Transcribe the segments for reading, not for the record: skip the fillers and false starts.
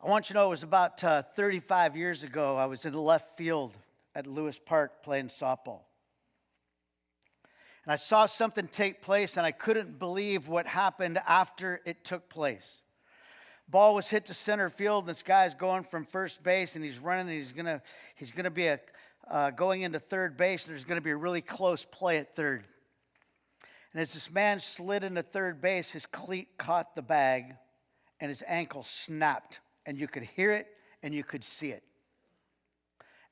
I want you to know it was about 35 years ago. I was in the left field at Lewis Park playing softball. And I saw something take place, and I couldn't believe what happened after it took place. Ball was hit to center field, and this guy's going from first base, and he's running, and he's gonna be going into third base, and there's gonna be a really close play at third. And as this man slid into third base, his cleat caught the bag, and his ankle snapped. And you could hear it, and you could see it.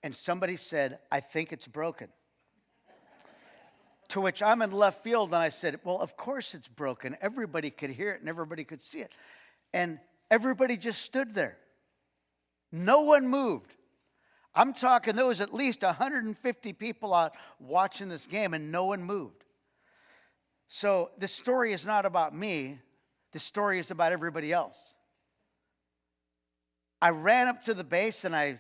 And somebody said, "I think it's broken." To which I'm in left field, and I said, "Well, of course it's broken. Everybody could hear it, and everybody could see it." And everybody just stood there. No one moved. I'm talking, there was at least 150 people out watching this game, and no one moved. So this story is not about me. This story is about everybody else. I ran up to the base and I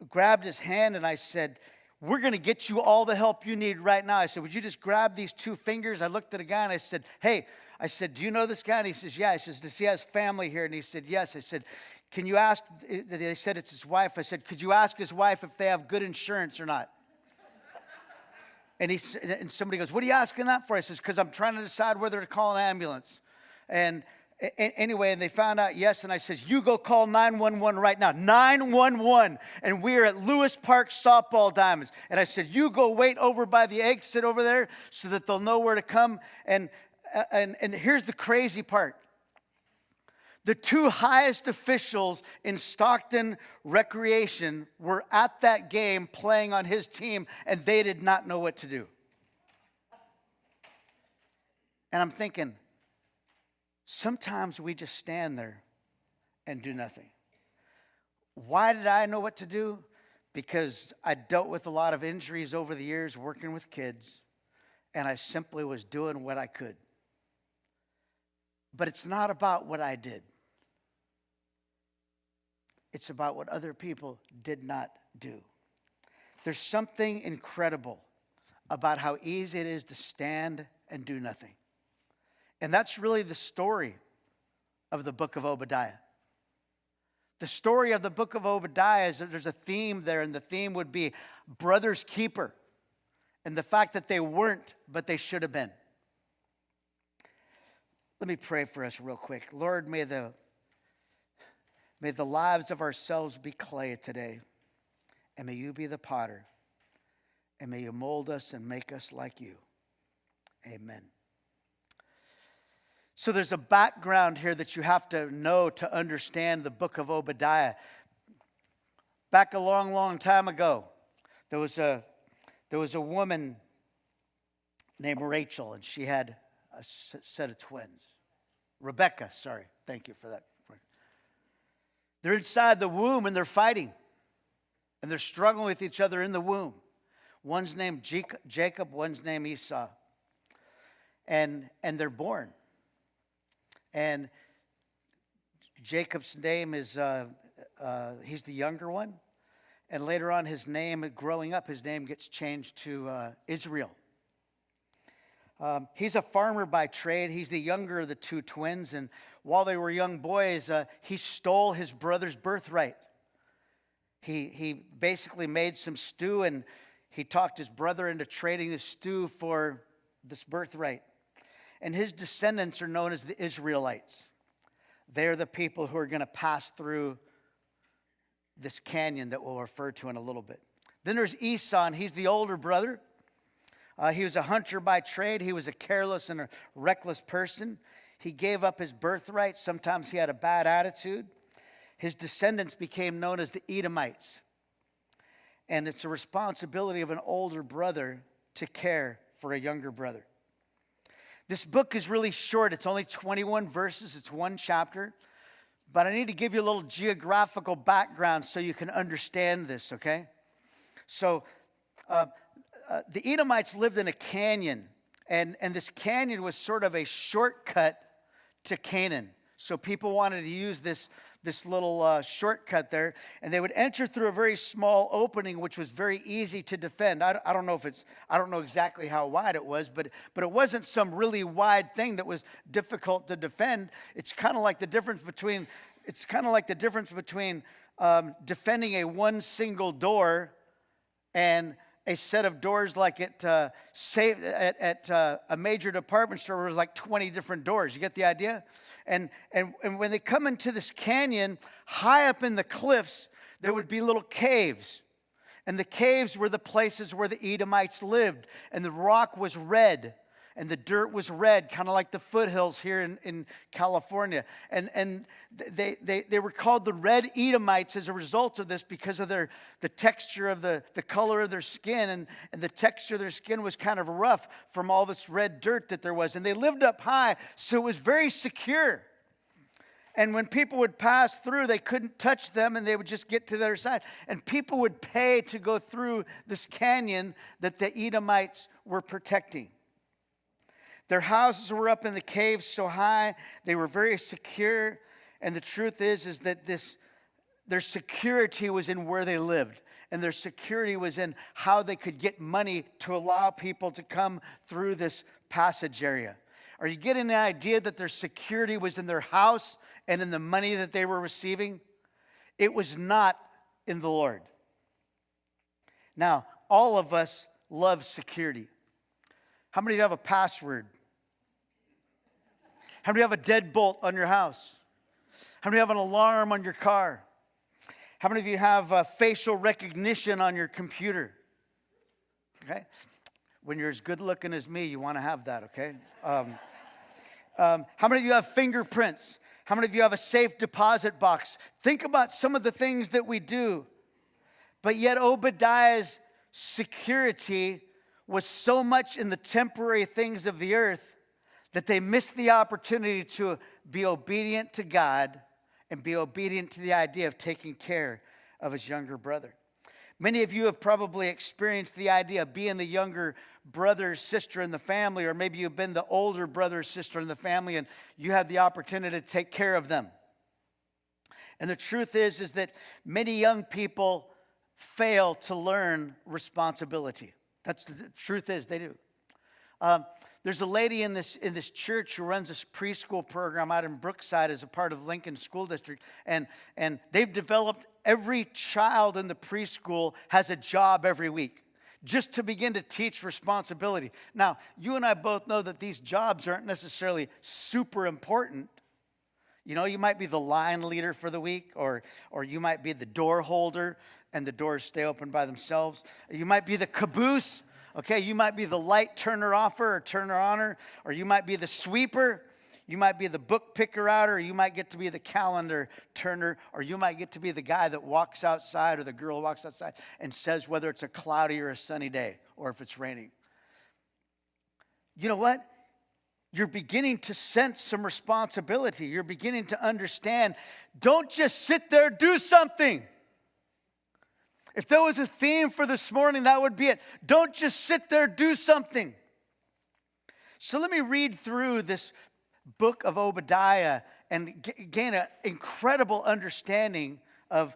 grabbed his hand and I said, "We're going to get you all the help you need right now." I said, "Would you just grab these two fingers?" I looked at a guy and I said, "Hey," I said, "do you know this guy?" And he says, "Yeah." I says, "Does he have family here?" And he said, "Yes." I said, "Can you ask," they said it's his wife. I said, "Could you ask his wife if they have good insurance or not?" And somebody goes, "What are you asking that for?" I says, "Because I'm trying to decide whether to call an ambulance." And anyway, and they found out yes, and I says, "You go call 911 right now." 911. And we're at Lewis Park Softball Diamonds. And I said, "You go wait over by the exit over there so that they'll know where to come." And here's the crazy part. The two highest officials in Stockton Recreation were at that game playing on his team, and they did not know what to do. And I'm thinking, sometimes we just stand there and do nothing. Why did I know what to do? Because I dealt with a lot of injuries over the years working with kids, and I simply was doing what I could. But it's not about what I did. It's about what other people did not do. There's something incredible about how easy it is to stand and do nothing. And that's really the story of the book of Obadiah. The story of the book of Obadiah is that there's a theme there, and the theme would be brother's keeper, and the fact that they weren't, but they should have been. Let me pray for us real quick. Lord, may the lives of ourselves be clay today, and may you be the potter, and may you mold us and make us like you. Amen. So there's a background here that you have to know to understand the book of Obadiah. Back a long, long time ago, there was a woman named Rachel, and she had a set of twins. Rebecca, sorry. Thank you for that. They're inside the womb, and they're fighting. And they're struggling with each other in the womb. One's named Jacob, one's named Esau. And they're born. And Jacob's name is, he's the younger one. And later on, his name, growing up, his name gets changed to Israel. He's a farmer by trade. He's the younger of the two twins. And while they were young boys, he stole his brother's birthright. He basically made some stew, and he talked his brother into trading the stew for this birthright. And his descendants are known as the Israelites. They're the people who are going to pass through this canyon that we'll refer to in a little bit. Then there's Esau, and he's the older brother. He was a hunter by trade. He was a careless and a reckless person. He gave up his birthright. Sometimes he had a bad attitude. His descendants became known as the Edomites. And it's the responsibility of an older brother to care for a younger brother. This book is really short. It's only 21 verses. It's one chapter. But I need to give you a little geographical background so you can understand this, okay? So the Edomites lived in a canyon. And this canyon was sort of a shortcut to Canaan. So people wanted to use this little shortcut there, and they would enter through a very small opening, which was very easy to defend. I don't know exactly how wide it was, but it wasn't some really wide thing that was difficult to defend. It's kind of like the difference between it's kind of like the difference between defending a one single door and a set of doors like at a major department store where there's like 20 different doors. You get the idea? And when they come into this canyon, high up in the cliffs, there would be little caves. And the caves were the places where the Edomites lived. And the rock was red. And the dirt was red, kind of like the foothills here in California. And they were called the red Edomites as a result of this because of the texture of the color of their skin. And the texture of their skin was kind of rough from all this red dirt that there was. And they lived up high, so it was very secure. And when people would pass through, they couldn't touch them, and they would just get to the other side. And people would pay to go through this canyon that the Edomites were protecting. Their houses were up in the caves so high, they were very secure. And the truth is that their security was in where they lived. And their security was in how they could get money to allow people to come through this passage area. Are you getting the idea that their security was in their house and in the money that they were receiving? It was not in the Lord. Now, all of us love security. How many of you have a password? How many of you have a deadbolt on your house? How many of you have an alarm on your car? How many of you have facial recognition on your computer? Okay? When you're as good looking as me, you want to have that, okay? How many of you have fingerprints? How many of you have a safe deposit box? Think about some of the things that we do. But yet Obadiah's security was so much in the temporary things of the earth that they missed the opportunity to be obedient to God and be obedient to the idea of taking care of his younger brother. Many of you have probably experienced the idea of being the younger brother or sister in the family, or maybe you've been the older brother or sister in the family and you have the opportunity to take care of them. And the truth is that many young people fail to learn responsibility. That's the truth is, they do. There's a lady in this church who runs this preschool program out in Brookside as a part of Lincoln School District. And they've developed every child in the preschool has a job every week just to begin to teach responsibility. Now, you and I both know that these jobs aren't necessarily super important. You know, you might be the line leader for the week, or you might be the door holder and the doors stay open by themselves. You might be the caboose. Okay, you might be the light turner offer or turner oner, or you might be the sweeper, you might be the book picker outer, or you might get to be the calendar turner, or you might get to be the guy that walks outside or the girl who walks outside and says whether it's a cloudy or a sunny day or if it's raining. You know what? You're beginning to sense some responsibility. You're beginning to understand. Don't just sit there, do something. If there was a theme for this morning, that would be it. Don't just sit there, do something. So let me read through this book of Obadiah and gain an incredible understanding of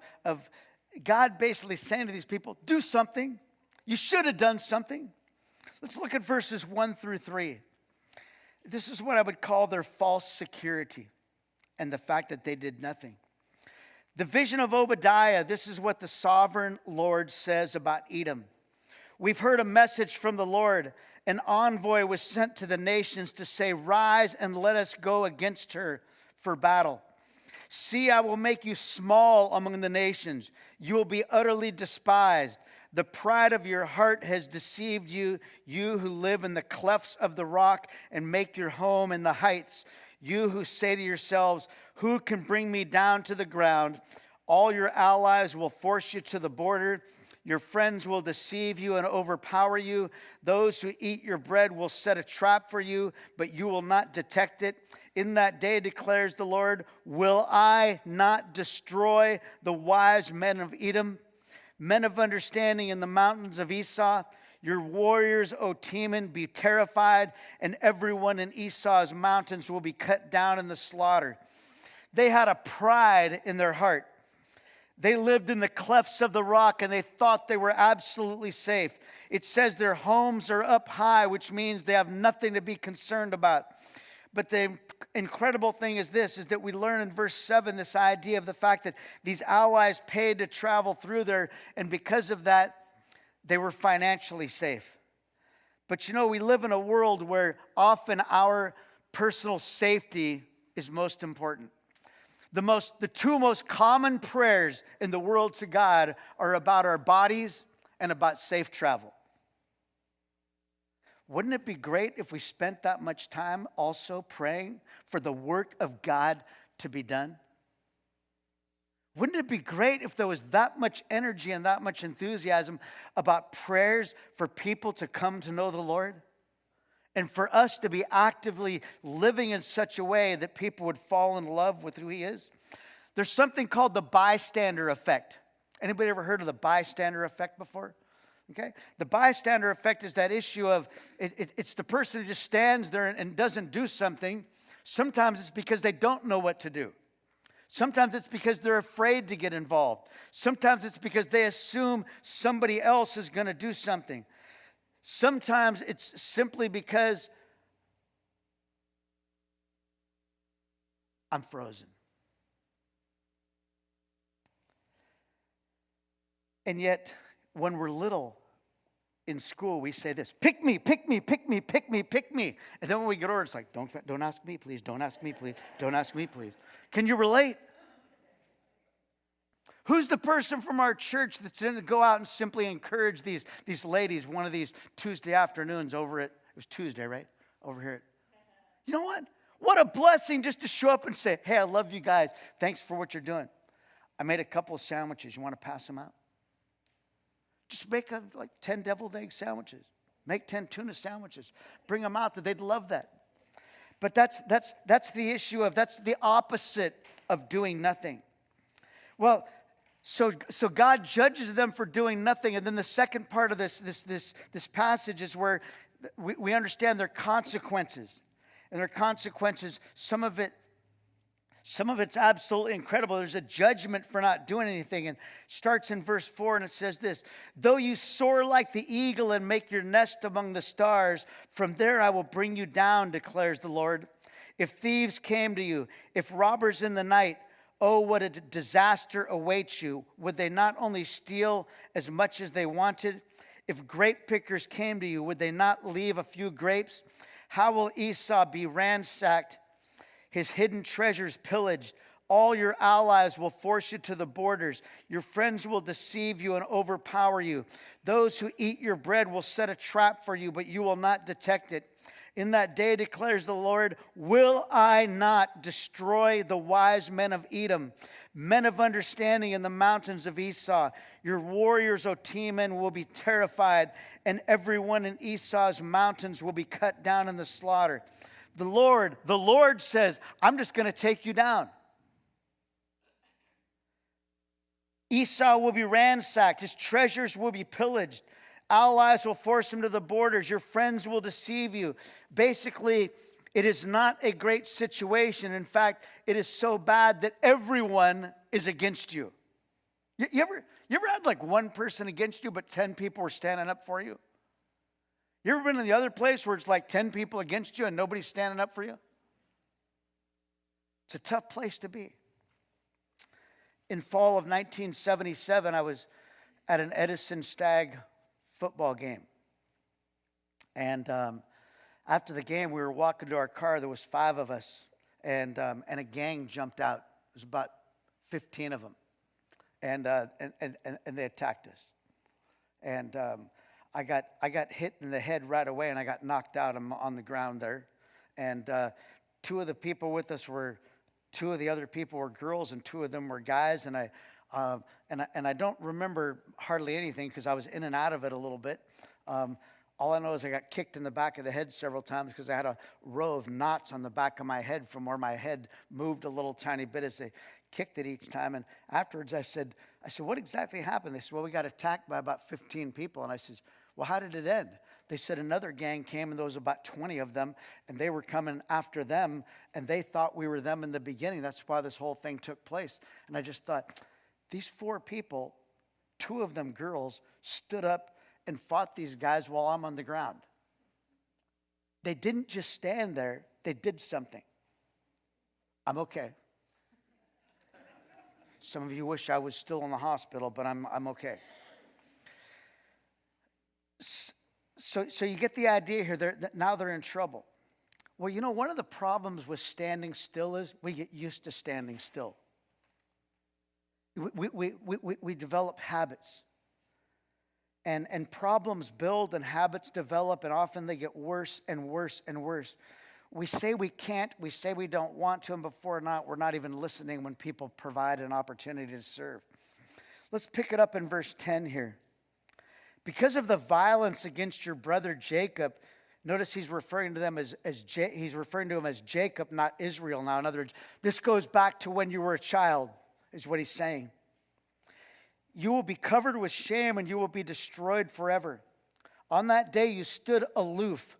God basically saying to these people, do something. You should have done something. Let's look at verses 1 through 3. This is what I would call their false security and the fact that they did nothing. The vision of Obadiah, this is what the sovereign Lord says about Edom. We've heard a message from the Lord. An envoy was sent to the nations to say, rise and let us go against her for battle. See, I will make you small among the nations. You will be utterly despised. The pride of your heart has deceived you, you who live in the clefts of the rock and make your home in the heights. You who say to yourselves, who can bring me down to the ground? All your allies will force you to the border. Your friends will deceive you and overpower you. Those who eat your bread will set a trap for you, but you will not detect it. In that day, declares the Lord, will I not destroy the wise men of Edom, men of understanding in the mountains of Esau? Your warriors, O Teman, be terrified, and everyone in Esau's mountains will be cut down in the slaughter. They had a pride in their heart. They lived in the clefts of the rock, and they thought they were absolutely safe. It says their homes are up high, which means they have nothing to be concerned about. But the incredible thing is this, is that we learn in verse 7 this idea of the fact that these allies paid to travel through there, and because of that, they were financially safe. But you know, we live in a world where often our personal safety is most important. The two most common prayers in the world to God are about our bodies and about safe travel. Wouldn't it be great if we spent that much time also praying for the work of God to be done? Wouldn't it be great if there was that much energy and that much enthusiasm about prayers for people to come to know the Lord? And for us to be actively living in such a way that people would fall in love with who He is? There's something called the bystander effect. Anybody ever heard of the bystander effect before? Okay? The bystander effect is that issue of, it's the person who just stands there and doesn't do something. Sometimes it's because they don't know what to do. Sometimes it's because they're afraid to get involved. Sometimes it's because they assume somebody else is going to do something. Sometimes it's simply because I'm frozen. And yet, when we're little in school, we say this: pick me, pick me, pick me, pick me, pick me. And then when we get older, it's like, don't ask me, please. Don't ask me, please. Don't ask me, please. Can you relate? Who's the person from our church that's going to go out and simply encourage these ladies one of these Tuesday afternoons over at, it was Tuesday, right? Over here at, you know what? What a blessing just to show up and say, hey, I love you guys. Thanks for what you're doing. I made a couple of sandwiches. You want to pass them out? Just make like 10 deviled egg sandwiches. Make 10 tuna sandwiches. Bring them out. They'd love that. But that's the issue of, that's the opposite of doing nothing. Well, so God judges them for doing nothing. And then the second part of this passage is where we understand their consequences. And their consequences, some of it's absolutely incredible. There's a judgment for not doing anything. And starts in verse 4, and it says this: though you soar like the eagle and make your nest among the stars, from there I will bring you down, declares the Lord. If thieves came to you, if robbers in the night, oh, what a disaster awaits you. Would they not only steal as much as they wanted? If grape pickers came to you, would they not leave a few grapes? How will Esau be ransacked, his hidden treasures pillaged? All your allies will force you to the borders. Your friends will deceive you and overpower you. Those who eat your bread will set a trap for you, but you will not detect it. In that day, declares the Lord, will I not destroy the wise men of Edom, men of understanding in the mountains of Esau? Your warriors, O Teman, will be terrified, and everyone in Esau's mountains will be cut down in the slaughter. The Lord says, I'm just going to take you down. Esau will be ransacked. His treasures will be pillaged. Allies will force him to the borders. Your friends will deceive you. Basically, it is not a great situation. In fact, it is so bad that everyone is against you. You ever had like one person against you, but 10 people were standing up for you? You ever been in the other place where it's like 10 people against you and nobody's standing up for you? It's a tough place to be. In fall of 1977, I was at an Edison Stag football game. And after the game, we were walking to our car. There was 5 of us, and a gang jumped out. It was about 15 of them, and they attacked us. And I got hit in the head right away, and I got knocked out. I'm on the ground there, and 2 of the people with us were, 2 of the other people were girls, and 2 of them were guys, and I don't remember hardly anything because I was in and out of it a little bit. All I know is I got kicked in the back of the head several times because I had a row of knots on the back of my head from where my head moved a little tiny bit as they kicked it each time. And afterwards I said, what exactly happened? They said, well, we got attacked by about 15 people. And I said, well, how did it end? They said another gang came, and there was about 20 of them, and they were coming after them, and they thought we were them in the beginning. That's why this whole thing took place. And I just thought, these 4 people, 2 of them girls, stood up and fought these guys while I'm on the ground. They didn't just stand there. They did something. I'm okay. Some of you wish I was still in the hospital, but I'm okay. So you get the idea here. Now they're in trouble. Well, you know, one of the problems with standing still is we get used to standing still. We develop habits. And problems build and habits develop, and often they get worse and worse and worse. We say we can't, we say we don't want to, and before not, we're not even listening when people provide an opportunity to serve. Let's pick it up in verse 10 here. Because of the violence against your brother Jacob, notice he's referring to him as Jacob, not Israel now. In other words, this goes back to when you were a child, is what he's saying. You will be covered with shame and you will be destroyed forever. On that day you stood aloof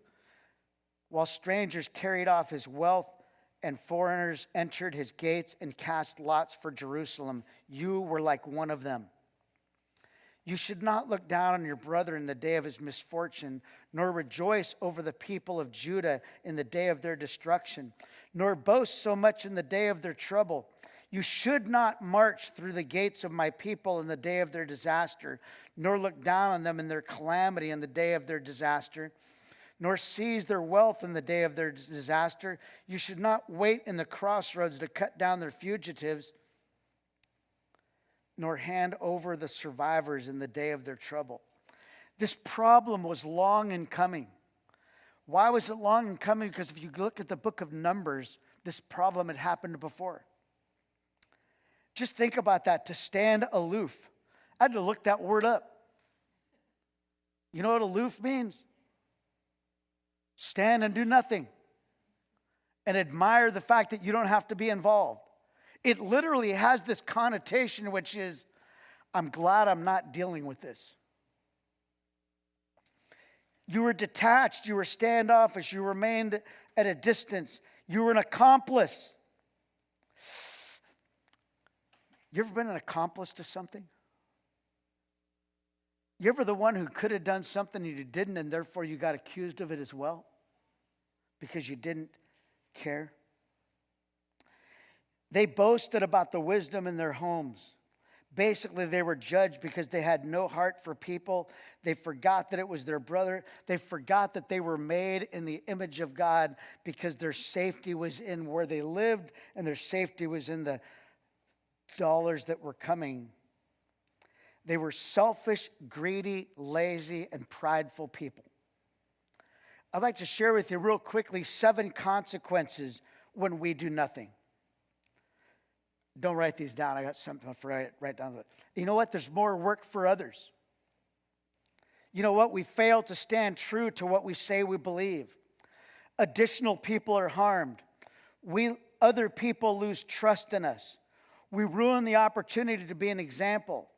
while strangers carried off his wealth and foreigners entered his gates and cast lots for Jerusalem. You were like one of them. You should not look down on your brother in the day of his misfortune, nor rejoice over the people of Judah in the day of their destruction, nor boast so much in the day of their trouble. You should not march through the gates of my people in the day of their disaster, nor look down on them in their calamity in the day of their disaster, nor seize their wealth in the day of their disaster. You should not wait in the crossroads to cut down their fugitives, nor hand over the survivors in the day of their trouble. This problem was long in coming. Why was it long in coming? Because if you look at the book of Numbers, this problem had happened before. Just think about that, to stand aloof. I had to look that word up. You know what aloof means? Stand and do nothing. And admire the fact that you don't have to be involved. It literally has this connotation, which is, I'm glad I'm not dealing with this. You were detached, you were standoffish, you remained at a distance. You were an accomplice. You ever been an accomplice to something? You ever the one who could have done something and you didn't, and therefore you got accused of it as well? Because you didn't care? They boasted about the wisdom in their homes. Basically, they were judged because they had no heart for people. They forgot that it was their brother. They forgot that they were made in the image of God because their safety was in where they lived and their safety was in the dollars that were coming. They were selfish, greedy, lazy, and prideful people. I'd like to share with you real quickly 7 consequences when we do nothing. Don't write these down. I got something to write down. You know what? There's more work for others. You know what? We fail to stand true to what we say we believe. Additional people are harmed. Other people lose trust in us. We ruin the opportunity to be an example.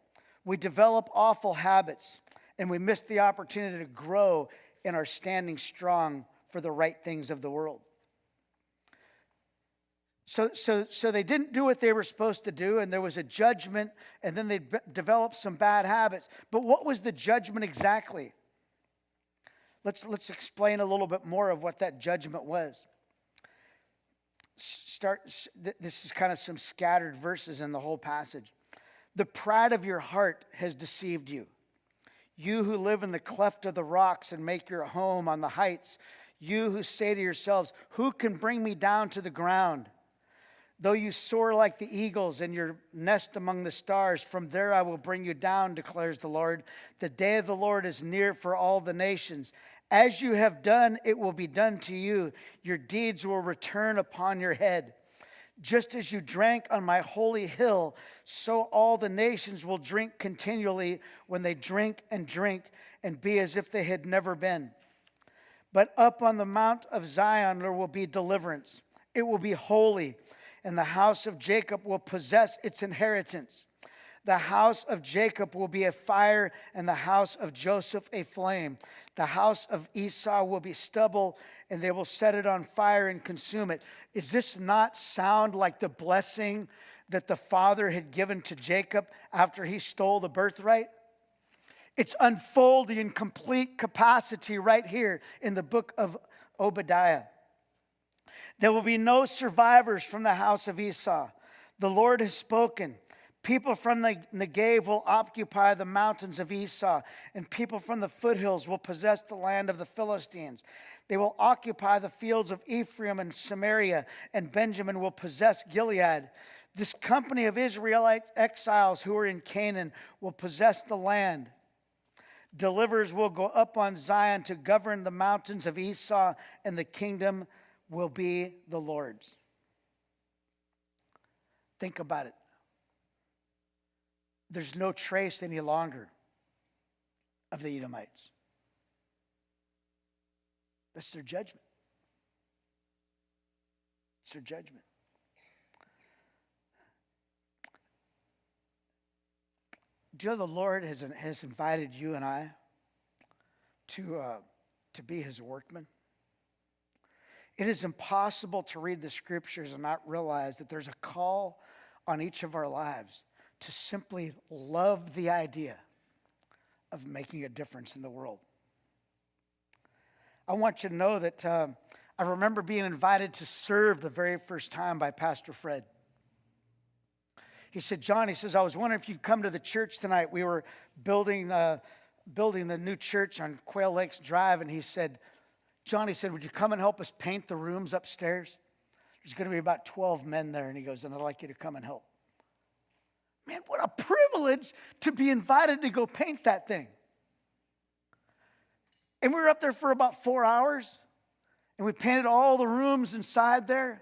We develop awful habits, and we miss the opportunity to grow in our standing strong for the right things of the world. So they didn't do what they were supposed to do, and there was a judgment, and then they developed some bad habits. But what was the judgment exactly? Let's explain a little bit more of what that judgment was. This is kind of some scattered verses in the whole passage. The pride of your heart has deceived you. You who live in the cleft of the rocks and make your home on the heights. You who say to yourselves, who can bring me down to the ground? Though you soar like the eagles and your nest among the stars, from there I will bring you down, declares the Lord. The day of the Lord is near for all the nations. As you have done, it will be done to you. Your deeds will return upon your head. Just as you drank on my holy hill, so all the nations will drink continually when they drink and be as if they had never been. But up on the mount of Zion there will be deliverance. It will be holy, and the house of Jacob will possess its inheritance. The house of Jacob will be a fire, and the house of Joseph a flame. The house of Esau will be stubble, and they will set it on fire and consume it. Does this not sound like the blessing that the father had given to Jacob after he stole the birthright? It's unfolding in complete capacity right here in the book of Obadiah. There will be no survivors from the house of Esau. The Lord has spoken. People from the Negev will occupy the mountains of Esau, and people from the foothills will possess the land of the Philistines. They will occupy the fields of Ephraim and Samaria, and Benjamin will possess Gilead. This company of Israelite exiles who are in Canaan will possess the land. Deliverers will go up on Zion to govern the mountains of Esau, and the kingdom will be the Lord's. Think about it. There's no trace any longer of the Edomites. That's their judgment. It's their judgment. Do you know the Lord has invited you and I to be his workman? It is impossible to read the scriptures and not realize that there's a call on each of our lives to simply love the idea of making a difference in the world. I want you to know that I remember being invited to serve the very first time by Pastor Fred. He said, John, he says, I was wondering if you'd come to the church tonight. We were building the new church on Quail Lakes Drive, and he said, John, he said, would you come and help us paint the rooms upstairs? There's going to be about 12 men there, and he goes, and I'd like you to come and help. Man, what a privilege to be invited to go paint that thing. And we were up there for about 4 hours, and we painted all the rooms inside there.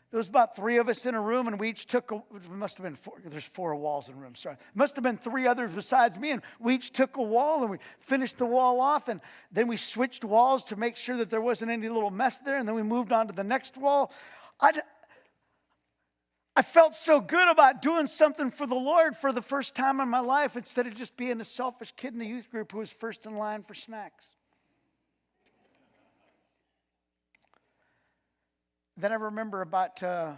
There was about 3 of us in a room, and we each took, it must have been 4, there's 4 walls in a room, sorry. It must have been 3 others besides me, and we each took a wall, and we finished the wall off, and then we switched walls to make sure that there wasn't any little mess there, and then we moved on to the next wall. I felt so good about doing something for the Lord for the first time in my life, instead of just being a selfish kid in a youth group who was first in line for snacks. Then I remember about a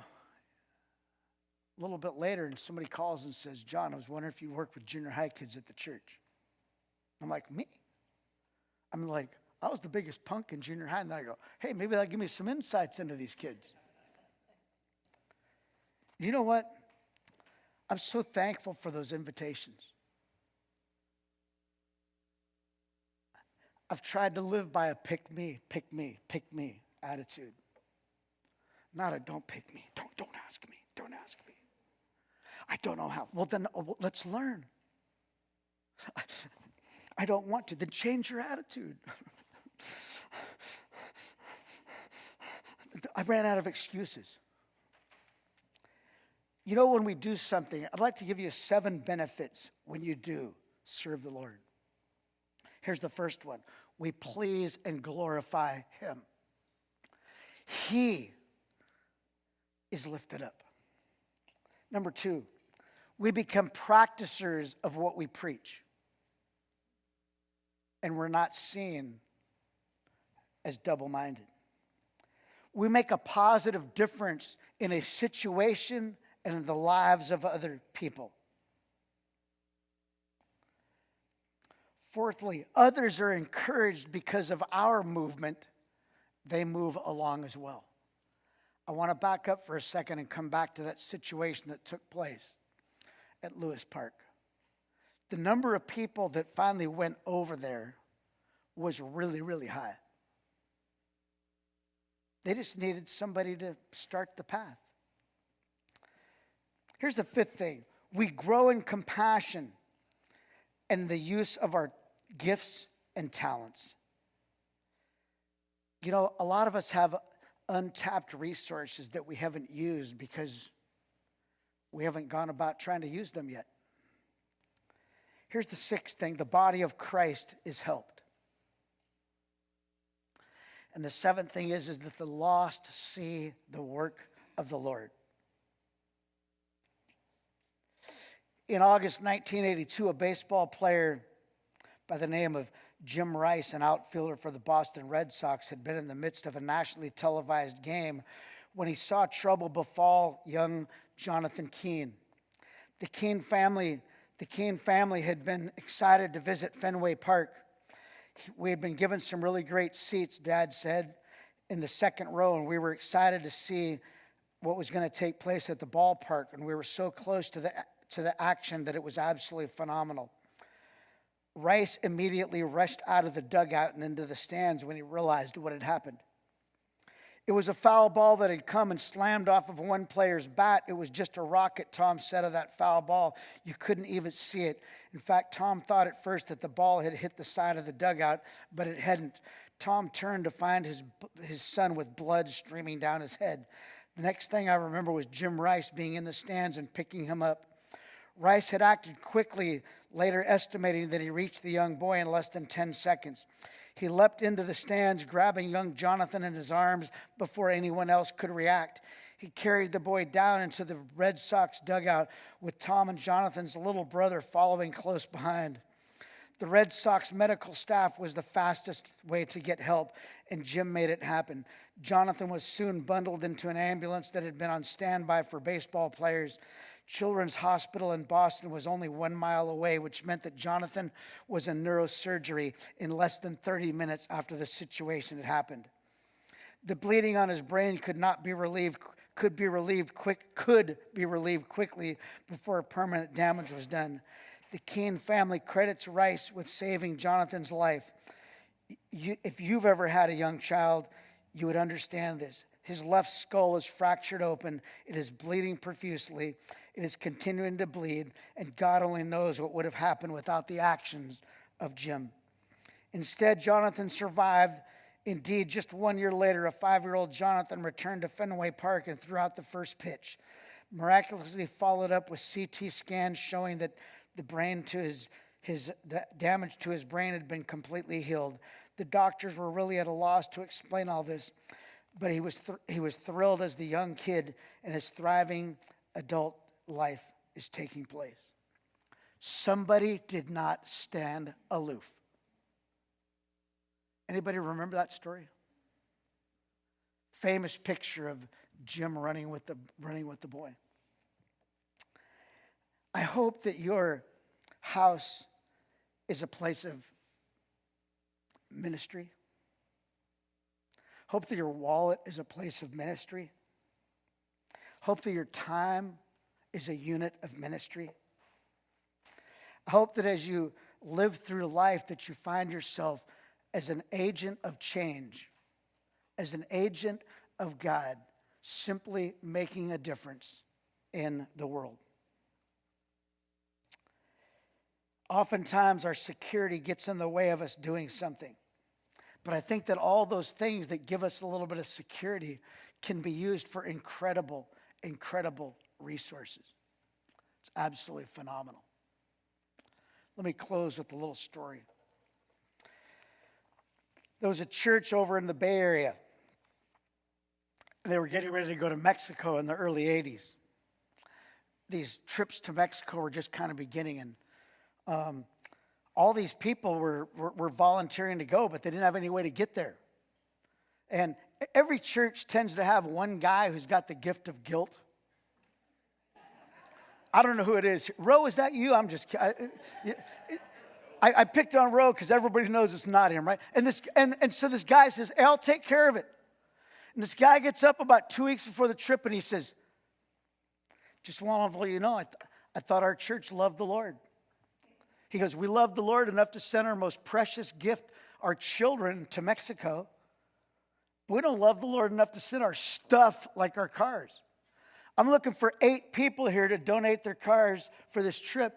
little bit later, and somebody calls and says, John, I was wondering if you work with junior high kids at the church. I'm like, me? I'm like, I was the biggest punk in junior high. And then I go, hey, maybe that'll give me some insights into these kids. You know what? I'm so thankful for those invitations. I've tried to live by a pick me attitude. Not a don't pick me. Don't ask me. Don't ask me. I don't know how. Well, then let's learn. I don't want to. Then change your attitude. I ran out of excuses. You know, when we do something, I'd like to give you 7 benefits when you do serve the Lord. Here's the first one. We please and glorify him. He is lifted up. Number 2, we become practicers of what we preach. And we're not seen as double-minded. We make a positive difference in a situation and in the lives of other people. Fourthly, others are encouraged because of our movement. They move along as well. I want to back up for a second and come back to that situation that took place at Lewis Park. The number of people that finally went over there was really, really high. They just needed somebody to start the path. Here's the 5th thing. We grow in compassion and the use of our gifts and talents. You know, a lot of us have untapped resources that we haven't used because we haven't gone about trying to use them yet. Here's the 6th thing. The body of Christ is helped. And the 7th thing is that the lost see the work of the Lord. In August 1982, a baseball player by the name of Jim Rice, an outfielder for the Boston Red Sox, had been in the midst of a nationally televised game when he saw trouble befall young Jonathan Keene. The Keene family had been excited to visit Fenway Park. We had been given some really great seats, Dad said, in the second row, and we were excited to see what was going to take place at the ballpark, and we were so close to the action that it was absolutely phenomenal. Rice immediately rushed out of the dugout and into the stands when he realized what had happened. It was a foul ball that had come and slammed off of one player's bat. It was just a rocket, Tom said, of that foul ball. You couldn't even see it. In fact, Tom thought at first that the ball had hit the side of the dugout, but it hadn't. Tom turned to find his son with blood streaming down his head. The next thing I remember was Jim Rice being in the stands and picking him up. Rice had acted quickly, later estimating that he reached the young boy in less than 10 seconds. He leapt into the stands, grabbing young Jonathan in his arms before anyone else could react. He carried the boy down into the Red Sox dugout with Tom and Jonathan's little brother following close behind. The Red Sox medical staff was the fastest way to get help, and Jim made it happen. Jonathan was soon bundled into an ambulance that had been on standby for baseball players. Children's Hospital in Boston was only 1 mile away, which meant that Jonathan was in neurosurgery in less than 30 minutes after the situation had happened. The bleeding on his brain could be relieved quickly before permanent damage was done. The Keene family credits Rice with saving Jonathan's life. If you've ever had a young child, you would understand this. His left skull is fractured open. It is bleeding profusely. It is continuing to bleed, and God only knows what would have happened without the actions of Jim. Instead, Jonathan survived. Indeed, just 1 year later, a 5-year-old Jonathan returned to Fenway Park and threw out the first pitch. Miraculously followed up with CT scans showing that the damage to his brain had been completely healed. The doctors were really at a loss to explain all this, but he was thrilled as the young kid and his thriving adult life is taking place. Somebody did not stand aloof. Anybody remember that story? Famous picture of Jim running with the boy. I hope that your house is a place of ministry. Hope that your wallet is a place of ministry. Hope that your time is a unit of ministry. I hope that as you live through life that you find yourself as an agent of change, as an agent of God, simply making a difference in the world. Oftentimes our security gets in the way of us doing something. But I think that all those things that give us a little bit of security can be used for incredible resources. It's absolutely phenomenal. Let me close with a little story. There was a church over in the Bay Area. They were getting ready to go to Mexico in the early 80s. These trips to Mexico were just kind of beginning, and all these people were volunteering to go, but they didn't have any way to get there. And every church tends to have one guy who's got the gift of guilt. I don't know who it is. Ro, is that you? I'm just kidding. I picked on Ro because everybody knows it's not him, right? And so this guy says, hey, I'll take care of it. And this guy gets up about 2 weeks before the trip and he says, just want to let you know, I thought our church loved the Lord. He goes, we love the Lord enough to send our most precious gift, our children, to Mexico. But we don't love the Lord enough to send our stuff like our cars. I'm looking for 8 people here to donate their cars for this trip.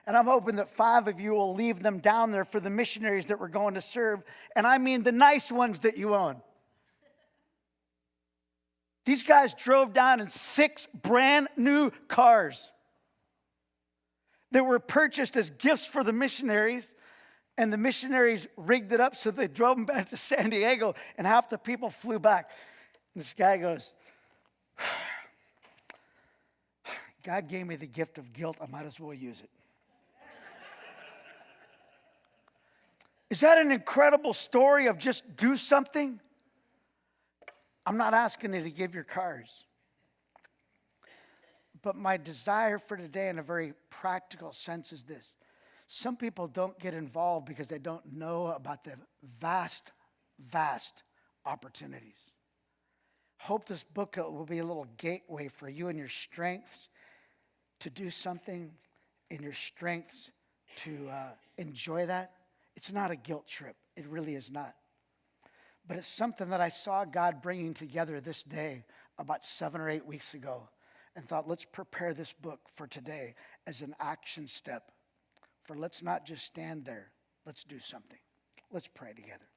And I'm hoping that 5 of you will leave them down there for the missionaries that we're going to serve. And I mean the nice ones that you own. These guys drove down in 6 brand new cars that were purchased as gifts for the missionaries. And the missionaries rigged it up so they drove them back to San Diego. And half the people flew back. And this guy goes, God gave me the gift of guilt. I might as well use it. Is that an incredible story of just do something? I'm not asking you to give your cars. But my desire for today in a very practical sense is this. Some people don't get involved because they don't know about the vast opportunities. Hope this book will be a little gateway for you and your strengths to do something, in your strengths to enjoy that. It's not a guilt trip. It really is not. But it's something that I saw God bringing together this day about 7 or 8 weeks ago, and thought, let's prepare this book for today as an action step. For let's not just stand there. Let's do something. Let's pray together.